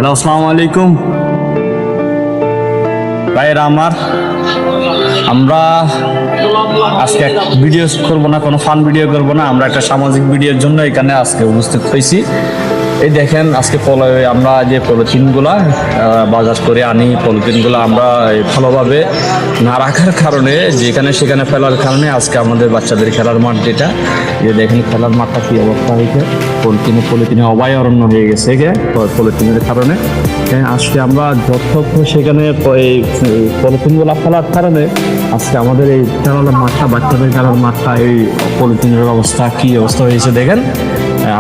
Hello, আসসালামু আলাইকুম ভাইরা আমার। আমরা আজকে ভিডিও করবো না, কোনো ফান ভিডিও করবো না, আমরা একটা সামাজিক ভিডিওর জন্য এখানে আজকে উপস্থিত হয়েছি। এই দেখেন, আজকে আমরা যে পলিথিনগুলা বাজার করে আনি, পলিথিনগুলো আমরা ভালোভাবে না রাখার কারণে, যেখানে সেখানে ফেলার কারণে আজকে আমাদের বাচ্চাদের খেলার মাঠ, যেটা যে দেখেন খেলার মাঠটা কি অবস্থা হয়েছে, পলিথিনে অভয়ারণ্য হয়ে গেছে পলিথিনের কারণে। আজকে আমরা যথার্থ সেখানে এই পলিথিনগুলো ফেলার কারণে আজকে আমাদের এই খেলার মাঠটা, বাচ্চাদের খেলার মাঠটা, এই পলিথিনের অবস্থা কি অবস্থা হয়েছে দেখেন।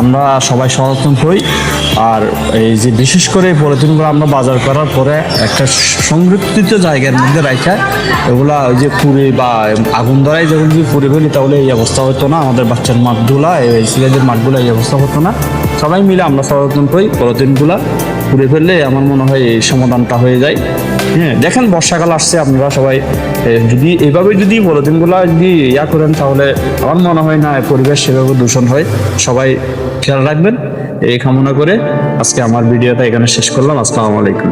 আমরা সবাই সচেতন হই। আর এই যে বিশেষ করে এই পলিথিনগুলো আমরা বাজার করার পরে একটা সংরক্ষিত জায়গার মধ্যে রাখা, এগুলা ওই যে পুড়ে বা আগুন ধরাই যখন যদি পুড়ে ফেলি, তাহলে এই অবস্থা হতো না। আমাদের বাচ্চার মাঠগুলা, এই সিলেটের মাঠগুলো এই অবস্থা হতো না। সবাই মিলে আমরা সচেতন হই, পলিথিনগুলা পুড়ে ফেললে আমার মনে হয় এই সমাধানটা হয়ে যায়। হ্যাঁ, দেখেন বর্ষাকাল আসছে, আপনারা সবাই যদি এইভাবে যদি পলিথিনগুলা যদি করেন, তাহলে আমার মনে হয় না পরিবেশ সেভাবে দূষণ হয়। সবাই খেয়াল রাখবেন এই কামনা করে আজকে আমার ভিডিওটা এখানে শেষ করলাম। আসসালামু আলাইকুম।